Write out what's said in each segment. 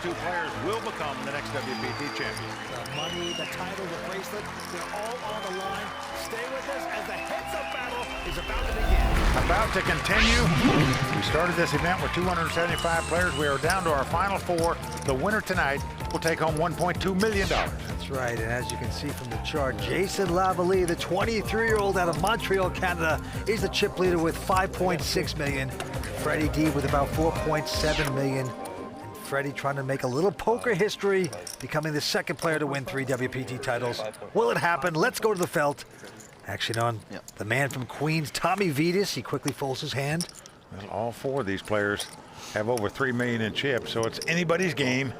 two players will become the next WPT champion. The money, the title, the bracelet, they're all on the line. Stay with us as the heads-up battle is about to begin. About to continue. We started this event with 275 players. We are down to our final four. The winner tonight will take home $1.2 million. That's right, and as you can see from the chart, Jason Lavallee, the 23-year-old out of Montreal, Canada, is the chip leader with $5.6 million. Freddy Deeb with about $4.7 million. And Freddy trying to make a little poker history, becoming the second player to win 3 WPT titles. Will it happen? Let's go to the felt. Action on the man from Queens, Tommy Vides. He quickly folds his hand. Well, all four of these players have over $3 million in chips, so it's anybody's game.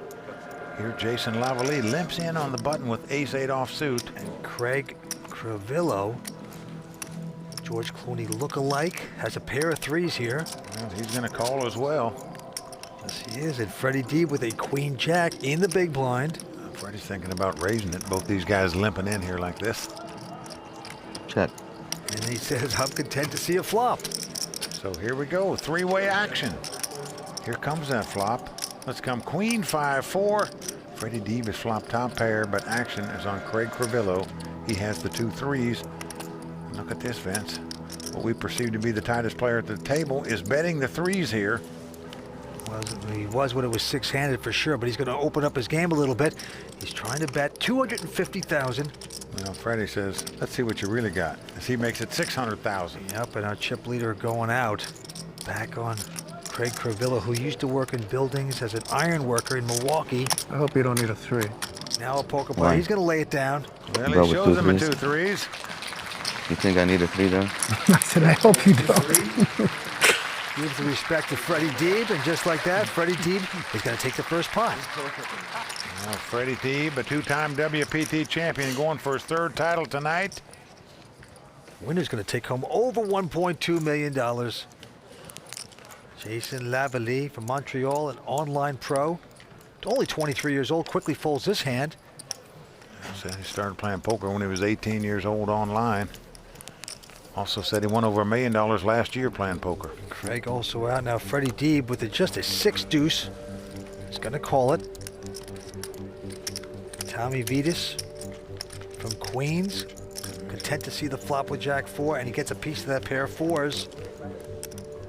Here, Jason Lavallee limps in on the button with ace-8 offsuit. And Craig Crivello, George Clooney look-alike, has a pair of threes here. Well, he's going to call as well. Yes, he is. And Freddy Deeb with a queen-jack in the big blind. Freddy's thinking about raising it. Both these guys limping in here like this. Check. And he says, I'm content to see a flop. So here we go, three-way action. Here comes that flop. Let's come queen 5-4. Freddy Deeb is flop top pair, but action is on Craig Crivello. He has the 2 threes. Look at this, Vince. What we perceive to be the tightest player at the table is betting the threes here. Well, he was when it was 6-handed for sure, but he's going to open up his game a little bit. He's trying to bet $250,000. Well, Freddy says, let's see what you really got, as he makes it $600,000. Yep, and our chip leader going out. Back on Craig Crivello, who used to work in buildings as an iron worker in Milwaukee. I hope you don't need a 3. Now a poker player. He's going to lay it down. Well, he shows him a 2 threes. You think I need a 3 there? I said, I hope you don't. Gives the respect to Freddy Deeb, and just like that, Freddy Deeb is going to take the first pot. Well, Freddy Deeb, a 2-time WPT champion, going for his 3rd title tonight. Winner's going to take home over $1.2 million. Jason Lavallee from Montreal, an online pro. Only 23 years old, quickly folds this hand. Said he started playing poker when he was 18 years old online. Also said he won over $1 million last year playing poker. Craig also out now. Freddy Deeb with just a 6 deuce. He's going to call it. Tommy Vides from Queens. Content to see the flop with Jack 4, and he gets a piece of that pair of 4s.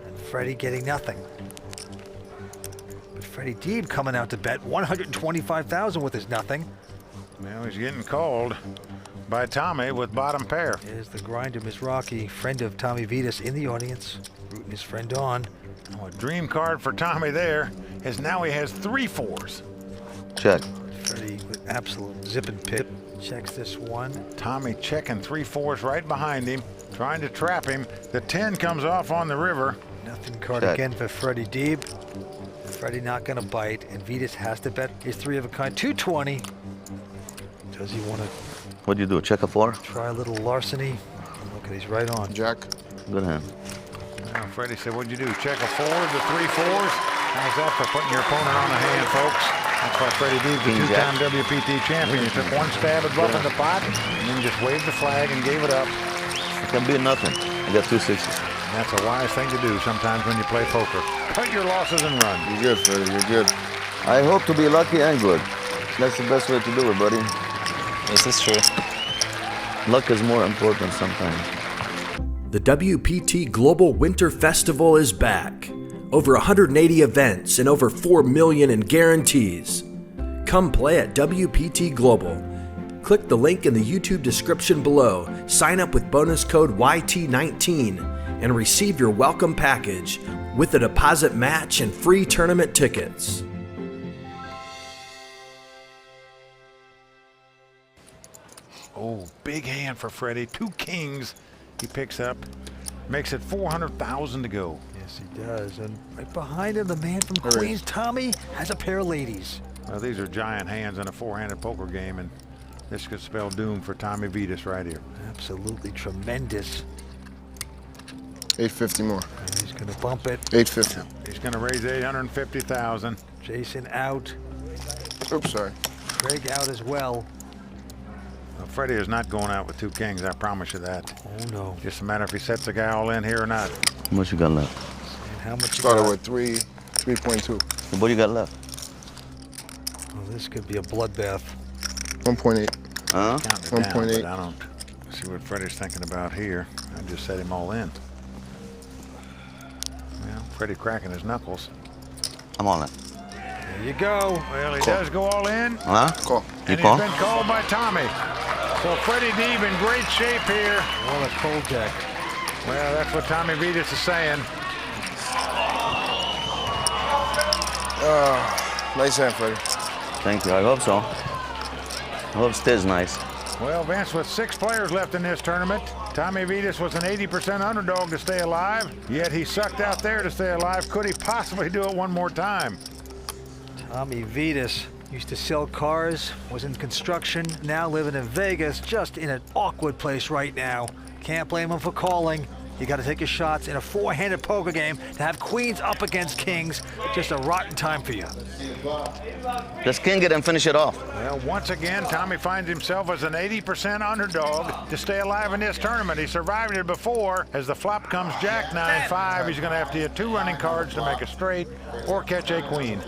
And Freddy getting nothing. But Freddy Deeb coming out to bet $125,000 with his nothing. Well, he's getting called by Tommy with bottom pair. There's the grinder, Mizraki, friend of Tommy Vides in the audience, rooting his friend on. Oh, a dream card for Tommy there, as now he has 3 4s. Check. Freddy with absolute zip and pip. Checks this one. Tommy checking 3 4s right behind him, trying to trap him. The 10 comes off on the river. Nothing card Check. again for Freddy Deeb. Freddy not going to bite, and Vides has to bet his 3 of a kind. 220. Does he want to What do you do? Check a 4? try a little larceny? Look at, he's right on. Jack. Good hand. Now, Freddy said, what'd you do? Check a 4, the 3 4s? How's that for putting your opponent on the hand, folks? That's why Freddy Deeb, the 2-time WPT champion, he took 1 stab at bluffing the pot, and then just waved the flag and gave it up. It can be nothing. I got 2 6s. And that's a wise thing to do sometimes when you play poker. Cut your losses and run. You're good, Freddy. You're good. I hope to be lucky and good. That's the best way to do it, buddy. This is true. Luck is more important sometimes. The WPT Global Winter Festival is back. Over 180 events and over $4 million in guarantees. Come play at WPT Global. Click the link in the YouTube description below, sign up with bonus code YT19, and receive your welcome package with a deposit match and free tournament tickets. Oh, big hand for Freddy. 2 kings he picks up. Makes it $400,000 to go. Yes, he does. And right behind him, the man from Queens, Tommy, has a pair of ladies. Well, these are giant hands in a 4-handed poker game, and this could spell doom for Tommy Vides right here. Absolutely tremendous. 850 more. And he's going to bump it. 850. He's going to raise $850,000. Jason out. Oops, sorry. Craig out as well. Well, Freddy is not going out with 2 kings, I promise you that. Oh, no. Just a matter if he sets the guy all in here or not. How much you got left? And how much you Started got? with 3.2. What do you got left? Well, this could be a bloodbath. 1.8. Huh? Counting it down, 1.8. but I don't see what Freddie's thinking about here. I just set him all in. Well, Freddie cracking his knuckles. I'm on it. There you go. Well, he does go all in, Huh? Call. You and call? he's been called by Tommy. So Freddy Deeb in great shape here. What a cold jack. Well, that's what Tommy Vedes is saying. Nice hand, Freddy. Thank you. I hope so. I hope it stays nice. Well, Vince, with 6 players left in this tournament, Tommy Vedes was an 80% underdog to stay alive, yet he sucked out there to stay alive. Could he possibly do it one more time? Tommy Vedes used to sell cars, was in construction, now living in Vegas, just in an awkward place right now. Can't blame him for calling. You got to take your shots in a 4-handed poker game. To have queens up against kings, just a rotten time for you. Just king it and finish it off. Well, once again, Tommy finds himself as an 80% underdog to stay alive in this tournament. He survived it before. As the flop comes Jack 9-5, he's going to have to hit 2 running cards to make a straight or catch a queen.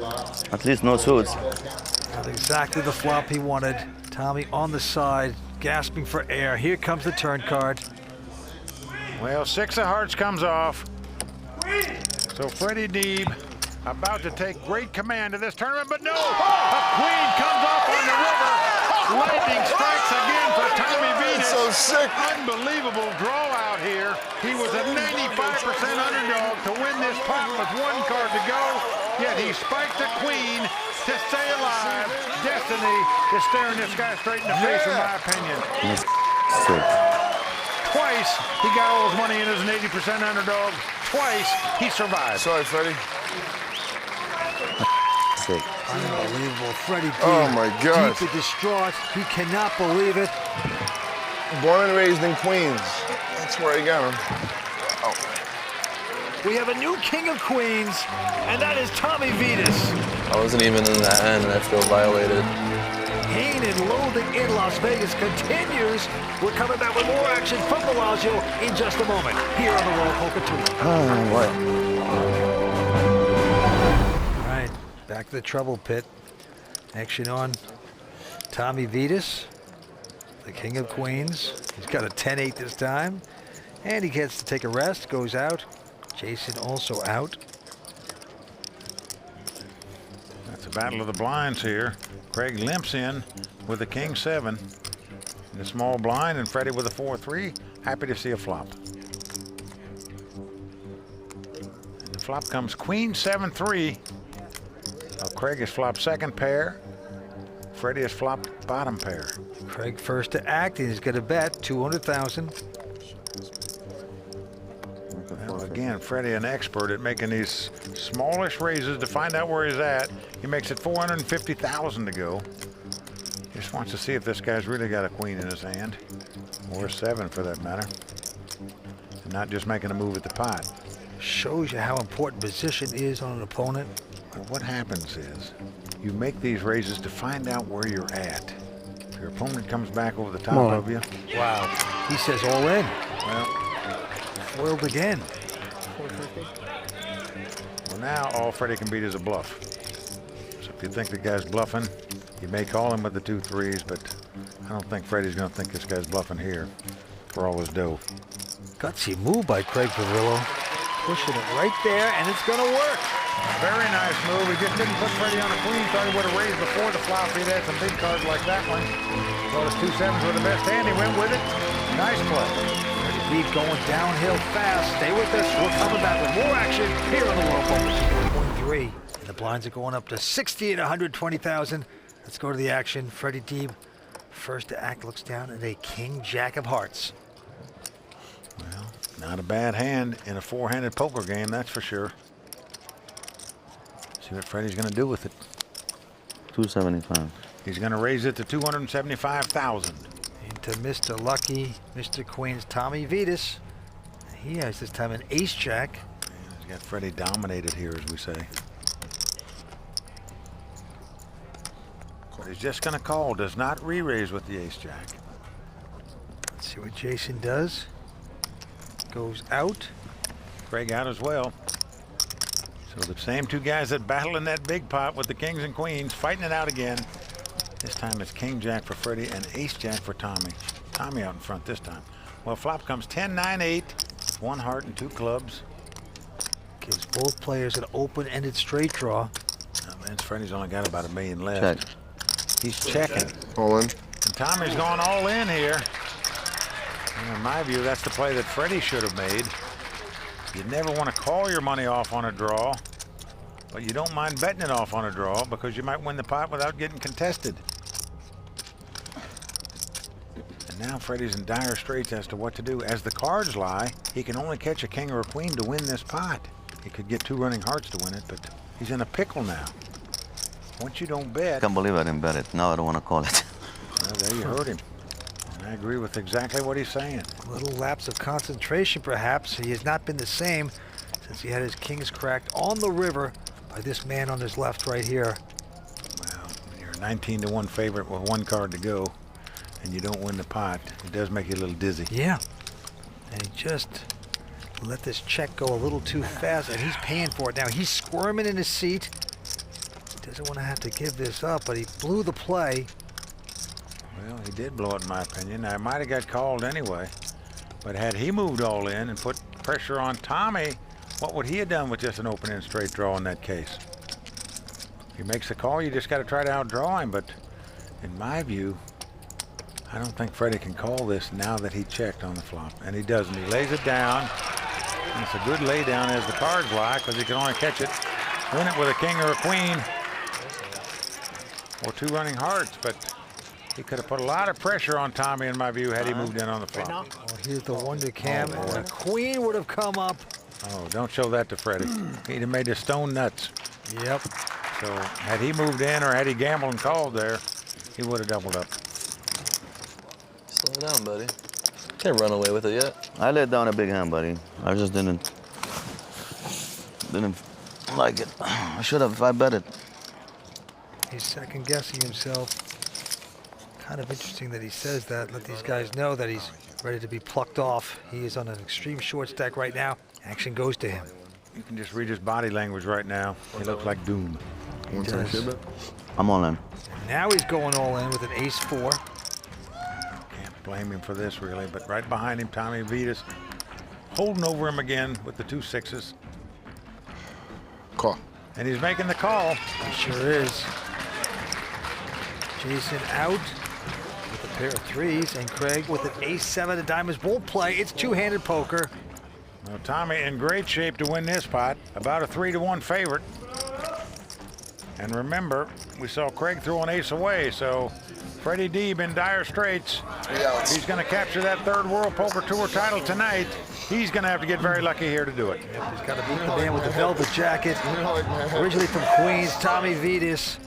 At least no suits. That's exactly the flop he wanted. Tommy on the side, gasping for air. Here comes the turn card. Well, 6 of hearts comes off. So Freddy Deeb about to take great command of this tournament, but no! A queen comes off on the river. Lightning strikes again for Tommy Vedes. So sick. Unbelievable draw out here. He was a 95% underdog to win this pot with 1 card to go, yet he spiked the queen to stay alive. Destiny is staring this guy straight in the face, in my opinion. Sick. Twice he got all his money in as an 80% underdog. Twice he survived. Sorry, Freddy. Sick. Unbelievable. Freddie Deeb, Oh, my gosh. deeply distraught. He cannot believe it. Born and raised in Queens. That's where I got him. We have a new king of queens, and that is Tommy Vedes. I wasn't even in that hand and I feel violated. Pain and loathing in Las Vegas continues. We're coming back with more action from the Lago in just a moment here on the World Poker Tour. Oh, what? All right, back to the trouble pit. Action on Tommy Vedes, the king of queens. He's got a 10-8 this time, and he gets to take a rest, goes out. Jason also out. That's a battle of the blinds here. Craig limps in with a king 7 in a small blind, and Freddie with a 4-3. Happy to see a flop. And the flop comes queen 7-3. Now Craig has flopped 2nd pair. Freddie has flopped bottom pair. Craig first to act. He's got a bet 200,000. Well, again, Freddie, an expert at making these smallish raises to find out where he's at. He makes it 450,000 to go. Just wants to see if this guy's really got a queen in his hand, or a 7 for that matter, and not just making a move at the pot. Shows you how important position is on an opponent. Well, what happens is you make these raises to find out where you're at. If your opponent comes back over the top of you, Wow. He says all in. well, Foiled again. well, now all Freddie can beat is a bluff. So if you think the guy's bluffing, you may call him with the 2 3s, but I don't think Freddie's going to think this guy's bluffing here for all his dough. Gutsy move by Craig Crivello. Pushing it right there, and it's going to work. Very nice move. He just didn't put Freddie on a queen. Thought he would have raised before the flop. He'd had some big cards like that one. So his 2 7s were the best hand. He went with it. Nice play. Freddy Deeb going downhill fast. Stay with us. We're coming back with more action here on the World Poker Tour. 1-3. And the blinds are going up to 60 and 120,000. Let's go to the action. Freddy Deeb, first to act, looks down at a king jack of hearts. Well, not a bad hand in a 4-handed poker game, that's for sure. See what Freddie's going to do with it. 275. He's going to raise it to 275,000. Into Mr. Lucky, Mr. Queen's Tommy Vedes. He has this time an ace jack. He's got Freddie dominated here, as we say. But he's just going to call. Does not re-raise with the ace jack. Let's see what Jason does. Goes out. Craig out as well. So the same two guys that battle in that big pot with the kings and queens fighting it out again. This time it's king jack for Freddie and ace jack for Tommy. Tommy out in front this time. Well, flop comes 10, 9, 8. 1 heart and 2 clubs. Gives both players an open-ended straight draw. Freddie's only got about $1 million left. Check. He's checking. All in. And Tommy's going all in here. And in my view, that's the play that Freddie should have made. You never want to call your money off on a draw, but you don't mind betting it off on a draw because you might win the pot without getting contested. And now Freddie's in dire straits as to what to do. As the cards lie, he can only catch a king or a queen to win this pot. He could get 2 running hearts to win it, but he's in a pickle now. Once you don't bet... Can't believe I didn't bet it. Now I don't want to call it. Well, there you heard him. And I agree with exactly what he's saying. A little lapse of concentration, perhaps. He has not been the same since he had his kings cracked on the river by this man on his left right here. Well, when you're a 19-1 favorite with 1 card to go and you don't win the pot, it does make you a little dizzy. Yeah. And he just let this check go a little too fast, and he's paying for it now. He's squirming in his seat. He doesn't want to have to give this up, but he blew the play. Well, he did blow it in my opinion. I might have got called anyway. But had he moved all in and put pressure on Tommy, what would he have done with just an open-end straight draw in that case? If he makes the call, you just got to try to outdraw him. But in my view, I don't think Freddie can call this now that he checked on the flop. And he doesn't. He lays it down. And it's a good lay down as the cards lie because he can only catch it, win it with a king or a queen or 2 running hearts. But he could have put a lot of pressure on Tommy, in my view, had he moved in on the flop. Oh, here's the wonder cam. And a queen would have come up. Oh, don't show that to Freddie. He'd have made the stone nuts. Yep. So had he moved in or had he gambled and called there, he would have doubled up. Slow down, buddy. Can't run away with it yet. I laid down a big hand, buddy. I just didn't like it. I should have if I bet it. He's second guessing himself. Kind of interesting that he says that. Let these guys know that he's ready to be plucked off. He is on an extreme short stack right now. Action goes to him. You can just read his body language right now. He looks like doom. He does. I'm all in. And now he's going all in with an ace-4. Can't blame him for this, really. But right behind him, Tommy Vedes holding over him again with the 2 6s. Call. And he's making the call. He sure is. Jason out with a pair of 3s, and Craig with an ace-7 of diamonds won't play. It's 2-handed poker. Well, Tommy in great shape to win this pot. About a 3-1 favorite. And remember, we saw Craig throw an ace away, so Freddy Deeb in dire straits. He's going to capture that 3rd World Poker Tour title tonight. He's going to have to get very lucky here to do it. Yep, he's got to beat the man with the velvet jacket. Originally from Queens, Tommy Vedes.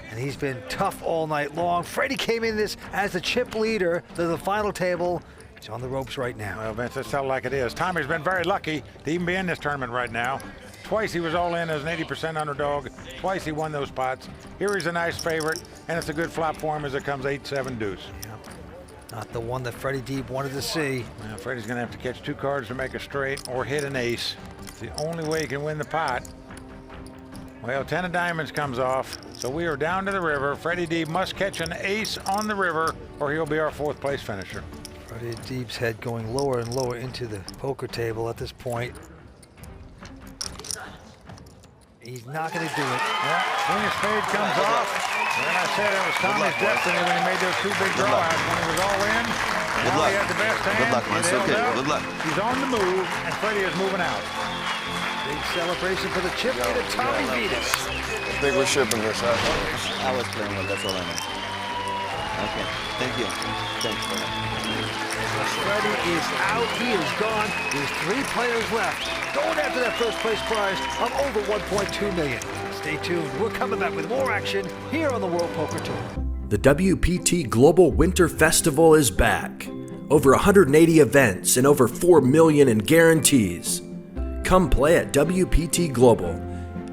And he's been tough all night long. Freddie came in this as the chip leader to the final table. He's on the ropes right now. Well, Vince, let's tell it like it is. Tommy's been very lucky to even be in this tournament right now. Twice he was all in as an 80% underdog. Twice he won those pots. Here he's a nice favorite, and it's a good flop for him as it comes 8-7 deuce. Yep. Not the one that Freddy Deeb wanted to see. Well, Freddie's going to have to catch 2 cards to make a straight or hit an ace. It's the only way he can win the pot. Well, 10 of diamonds comes off, so we are down to the river. Freddy Deeb must catch an ace on the river, or he'll be our 4th place finisher. Freddy Deeb's head going lower and lower into the poker table at this point. He's not going to do it. Yeah, Queen of Spades comes off. And I said it was Tommy's destiny when he made those 2 big drawouts. When he was all in, now he had the best hand. Good luck, man. It's okay. Good luck. He's on the move, and Freddie is moving out. Big celebration for the chip leader, Tommy Vedes. I think we're shipping this out. I was playing well, that's all I know. Okay, thank you. Thanks for that. Freddie is out, he is gone. There's 3 players left, going after that 1st place prize of over $1.2 million. Stay tuned, we're coming back with more action here on the World Poker Tour. The WPT Global Winter Festival is back. Over 180 events and over 4 million in guarantees. Come play at WPT Global.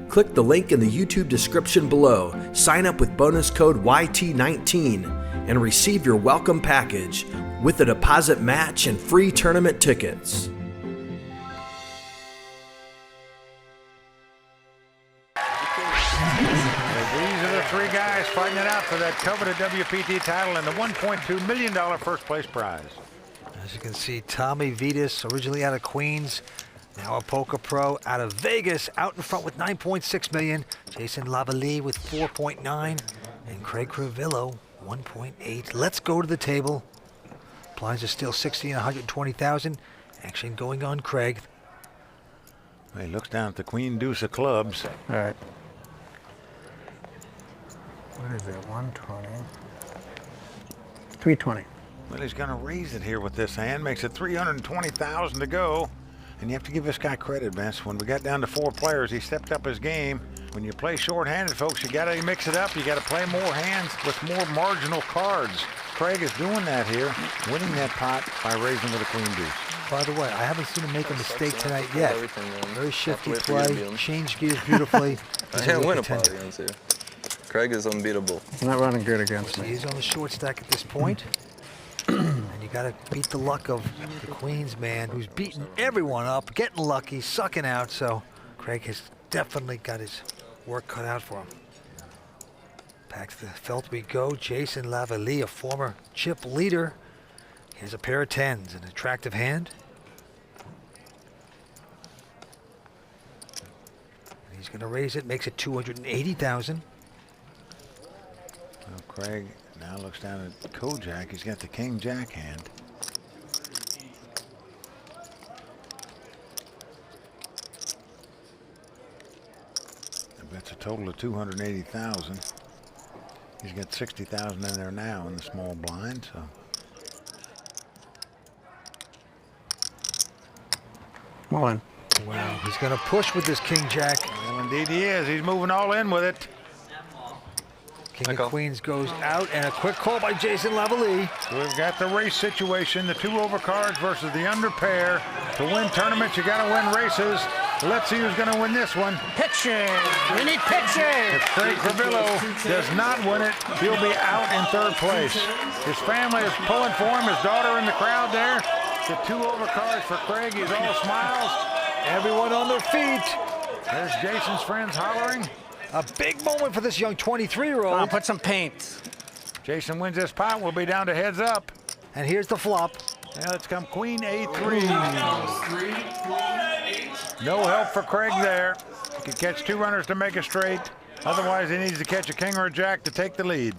Click the link in the YouTube description below, sign up with bonus code YT19, and receive your welcome package with a deposit match and free tournament tickets. fighting it out for that coveted WPT title and the $1.2 million first place prize. As you can see, Tommy Vides, originally out of Queens, now a poker pro out of Vegas, out in front with 9.6 million. Jason Lavallee with 4.9, and Craig Crivello 1.8. Let's go to the table. Blinds are still 60 and 120,000. Action going on Craig. He looks down at the queen deuce of clubs. All right. What is it? 120. 320. Well, he's going to raise it here with this hand. Makes it 320,000 to go. And you have to give this guy credit, Vince. When we got down to 4 players, he stepped up his game. When you play short-handed, folks, you got to mix it up. You got to play more hands with more marginal cards. Craig is doing that here, winning that pot by raising with a queen deuce. By the way, I haven't seen him make a mistake tonight yet. Very shifty Have to wait for you to beat play, him. change gears beautifully. I He's a can't real win a contender. pot against you. Craig is unbeatable. He's not running good against me. He's on the short stack at this point. And you got to beat the luck of the Queens man, who's beating everyone up, getting lucky, sucking out. So Craig has definitely got his work cut out for him. Back to the felt we go. Jason Lavallee, a former chip leader. Here's a pair of 10s, an attractive hand. And he's going to raise it, makes it 280,000. Well, Craig now looks down at Kojak. He's got the king-jack hand. That's a total of 280,000. He's got 60,000 in there now in the small blind. So Come on. Wow, he's going to push with this king-jack. well, indeed he is. He's moving all in with it. King of Queens goes out, and a quick call by Jason Lavallee. We've got the race situation, the 2 overcards versus the under pair. To win tournaments, you got to win races. Let's see who's going to win this one. Picture. We need picture. If Craig Crivello does not win it, he'll be out in 3rd place. His family is pulling for him, his daughter in the crowd there. The 2 overcards for Craig, he's all smiles. Everyone on their feet. There's Jason's friends hollering. A big moment for this young 23-year-old. Come on, put some paint. Jason wins this pot, we'll be down to heads up. And here's the flop. Now let's come queen A3. No help for Craig there. He could catch 2 runners to make a straight. Otherwise, he needs to catch a king or a jack to take the lead.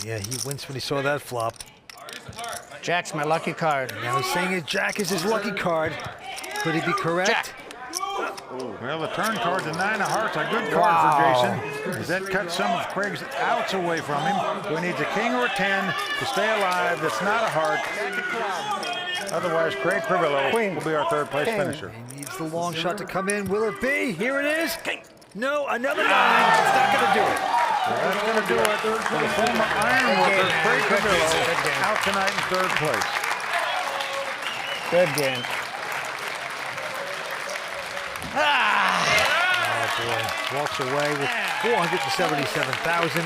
Yeah, he winced when he saw that flop. Jack's my lucky card. Now he's saying his jack is his lucky card. Could he be correct? Jack. Well, the turn card's a 9 of hearts, a good card for Jason. As that cuts some of Craig's outs away from him. So he needs a king or a 10 to stay alive. That's not a heart. Otherwise, Craig Crivello will be our 3rd place finisher. He needs the long shot to come in. Will it be? Here it is. No, another 9. It's not going to do it. Well, that's going to do it for the former iron worker, Craig Crivello, out tonight in 3rd place. Good game. Oh, boy. Walks away with 477,000.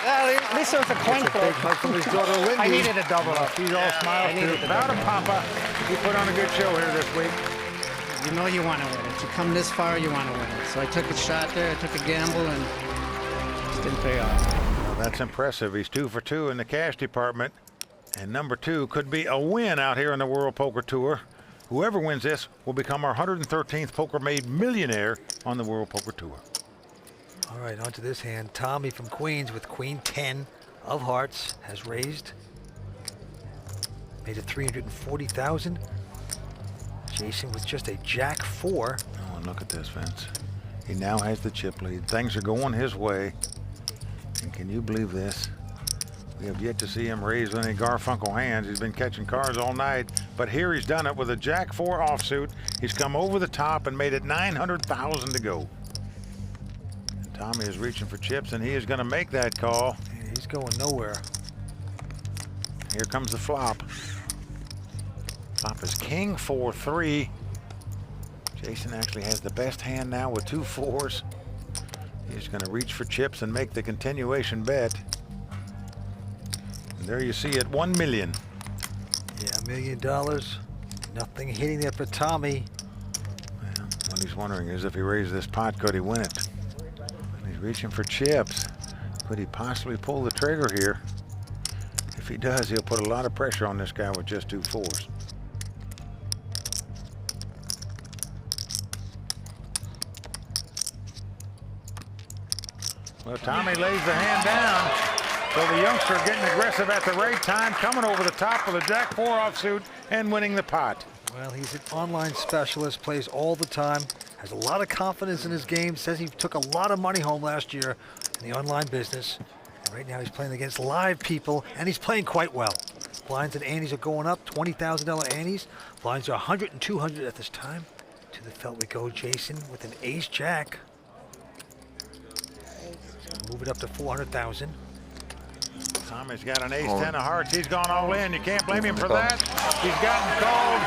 At least it was a coin Big flip. hug from his daughter, Lindy. I needed a double up. He's all smiles too. Proud of Papa. He put on a good show here this week. You know you want to win it. You come this far, you want to win it. So I took a shot there, I took a gamble, and it just didn't pay off. Well, that's impressive. He's 2 for 2 in the cash department. And number 2 could be a win out here in the World Poker Tour. Whoever wins this will become our 113th poker-made millionaire on the World Poker Tour. All right, onto this hand. Tommy from Queens with queen 10 of hearts has raised. Made it 340,000. Jason with just a jack 4. Oh, and look at this, Vince. He now has the chip lead. Things are going his way. And can you believe this? We have yet to see him raise any Garfunkel hands. He's been catching cards all night. But here he's done it with a jack 4 offsuit. He's come over the top and made it 900,000 to go. And Tommy is reaching for chips, and he is going to make that call. And he's going nowhere. Here comes the flop. Flop is king 4-3. Jason actually has the best hand now with 2 4s. He's going to reach for chips and make the continuation bet. And there you see it, 1 million. Yeah, $1 million. Nothing hitting there for Tommy. Well, what he's wondering is if he raises this pot, could he win it? And he's reaching for chips. Could he possibly pull the trigger here? If he does, he'll put a lot of pressure on this guy with just 2 4s. Well, Tommy lays the hand down. So the youngster getting aggressive at the right time, coming over the top of the Jack 4 offsuit and winning the pot. Well, he's an online specialist, plays all the time, has a lot of confidence in his game, says he took a lot of money home last year in the online business. And right now he's playing against live people, and he's playing quite well. Blinds and antes are going up, $20,000 antes. Blinds are 100 and 200 at this time. To the felt we go, Jason, with an ace-jack. Move it up to 400,000. Tommy's got an ace-10 of hearts. He's gone all in. You can't blame him for that. He's gotten called.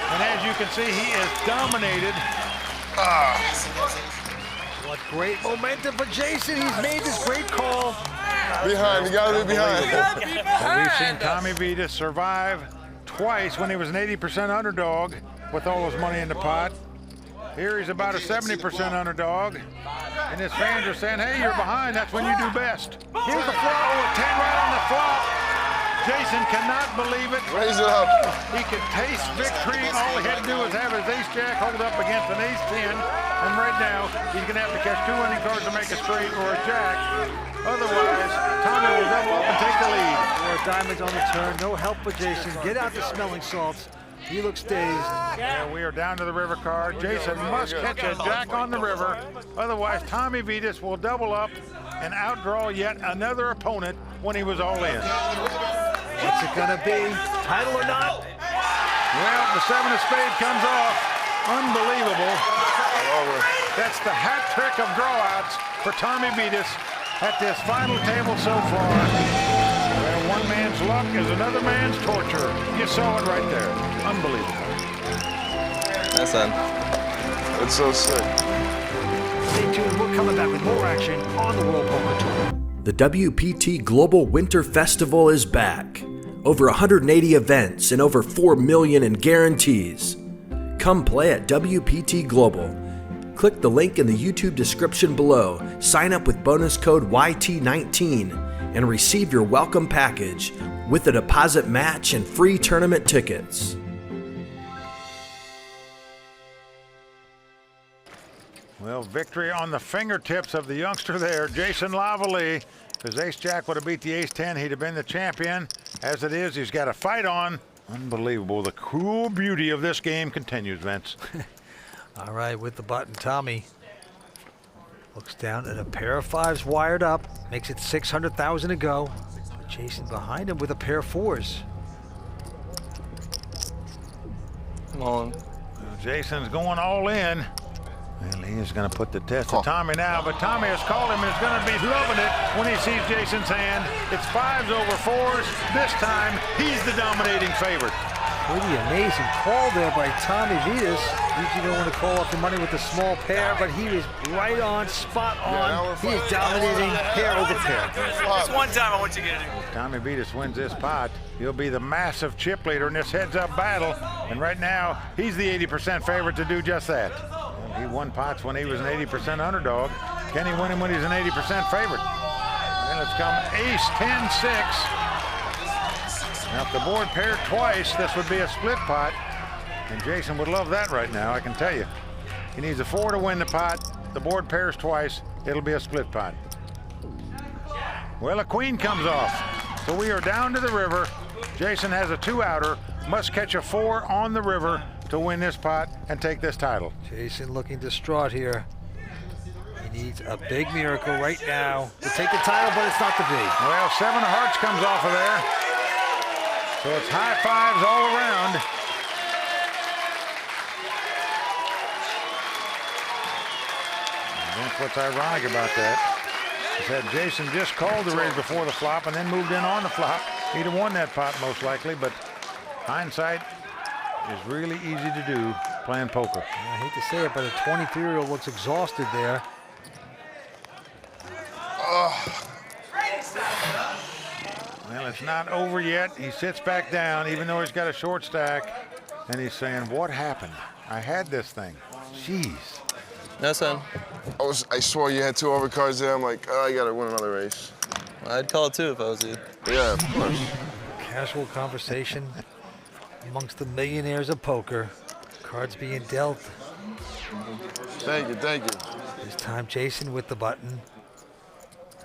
And as you can see, he is dominated. What great momentum for Jason. He's made this great call. Behind, you gotta be behind. And we've seen Tommy Vedes survive twice when he was an 80% underdog with all his money in the pot. Here he's about a 70% underdog. And his fans are saying, hey, you're behind. That's when you do best. Here's the flop. Oh, a 10 right on the flop. Jason cannot believe it. Raise it up. He could taste victory. All he had to do was have his ace-jack hold up against an ace-10. And right now, he's going to have to catch 2 winning cards to make a straight or a jack. Otherwise, Tommy will double up and take the lead. 4 diamonds on the turn. No help for Jason. Get out the smelling salts. He looks dazed. Yeah, we are down to the river card. Jason must catch a jack on the river. Otherwise, Tommy Vedes will double up and outdraw yet another opponent when he was all in. What's it gonna be? Title or not? Well, the 7 of spades comes off. Unbelievable. That's the hat trick of drawouts for Tommy Vedes at this final table so far. Well, one man's luck is another man's torture. You saw it right there. Unbelievable. That's on. It's so sick. Stay tuned. We're coming back with more action on the World Poker Tour. The WPT Global Winter Festival is back. Over 180 events and over 4 million in guarantees. Come play at WPT Global. Click the link in the YouTube description below, sign up with bonus code YT19, and receive your welcome package with a deposit match and free tournament tickets. Well, victory on the fingertips of the youngster there, Jason Lavallee. If his ace-jack would have beat the ace-10, he'd have been the champion. As it is, he's got a fight on. Unbelievable. The cool beauty of this game continues, Vince. All right, with the button, Tommy looks down at a pair of 5s wired up, makes it 600,000 to go. But Jason behind him with a pair of 4s. Come on. Jason's going all in. Well, he is going to put the test to Tommy now, but Tommy has called him and is going to be loving it when he sees Jason's hand. It's 5s over 4s. This time, he's the dominating favorite. Pretty amazing call there by Tommy Vedes. Usually don't want to call off the money with a small pair, but he is right on, spot on. He is dominating pair over pair. Just one time I want you to get it. If Tommy Vedes wins this pot, he'll be the massive chip leader in this heads-up battle. And right now, he's the 80% favorite to do just that. He won pots when he was an 80% underdog. Can he win him when he's an 80% favorite? And it's come ace, 10, 6. Now, if the board paired twice, this would be a split pot. And Jason would love that right now, I can tell you. He needs a 4 to win the pot. The board pairs twice, it'll be a split pot. Well, a queen comes off. So we are down to the river. Jason has a 2-outer, must catch a 4 on the river to win this pot and take this title. Jason looking distraught here. He needs a big miracle right now to take the title, but it's not to be. Well, 7 of hearts comes off of there. So it's high 5s all around. And that's what's ironic about that. Is that Jason just called the raise before the flop and then moved in on the flop. He'd have won that pot most likely, but hindsight is really easy to do playing poker. I hate to say it, but a 23-year-old looks exhausted there. Well, it's not over yet. He sits back down, even though he's got a short stack, and he's saying, what happened? I had this thing. Jeez. No, son. I swore you had 2 overcards there. I'm like, oh, I gotta win another race. I'd call it 2 if I was you. Yeah, of course. Casual conversation amongst the millionaires of poker. Cards being dealt. Thank you, thank you. This time Jason with the button.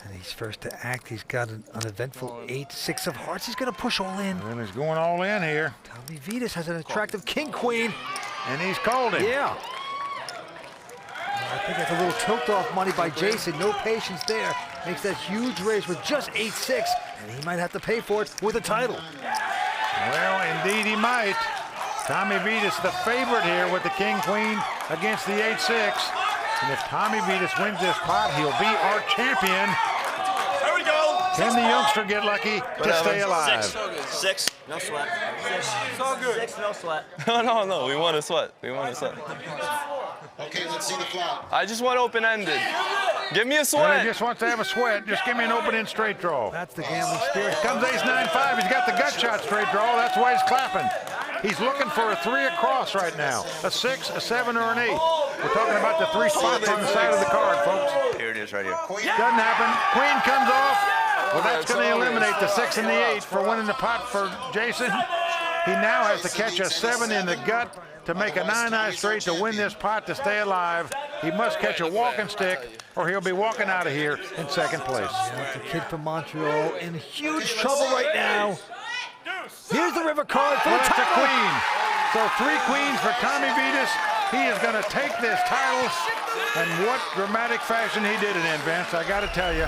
And he's first to act. He's got an uneventful 8, 6 of hearts. He's gonna push all in. Well, he's going all in here. Tommy Vides has an attractive king-queen. And he's called it. Yeah. I think that's a little tilt-off money by Jason. No patience there. Makes that huge raise with just 8-6, and he might have to pay for it with a title. Well, indeed he might. Tommy Vides, the favorite here with the king-queen against the 8-6. And if Tommy Vides wins this pot, he'll be our champion. There we go. Can the youngster get lucky to stay alive? 6. No sweat. 6. It's all good. 6, no sweat. No, we want to sweat. We want to sweat. Okay, let's see the flop. I just want open-ended. Give me a Well, sweat. he just wants to have a sweat. Just give me an open-end straight draw. That's the gambling spirit. Comes ace-9-5. He's got the gut shot straight draw. That's why he's clapping. He's looking for a 3 across right now. A 6, a 7, or an 8. We're talking about the 3 spots on the side of the card, folks. Here it is right here. Doesn't happen. Queen comes off. Well, that's going to eliminate the 6 and the 8 for winning the pot for Jason. He now has to catch a 7 in the gut to make a 9-eye straight to win this pot to stay alive. He must catch a walking stick or he'll be walking out of here in second place. Yeah, the kid from Montreal in huge trouble right now. Here's the river card for the That's a title. queen. So 3 queens for Tommy Vides. He is going to take this title. And what dramatic fashion he did it in, Vince, I got to tell you.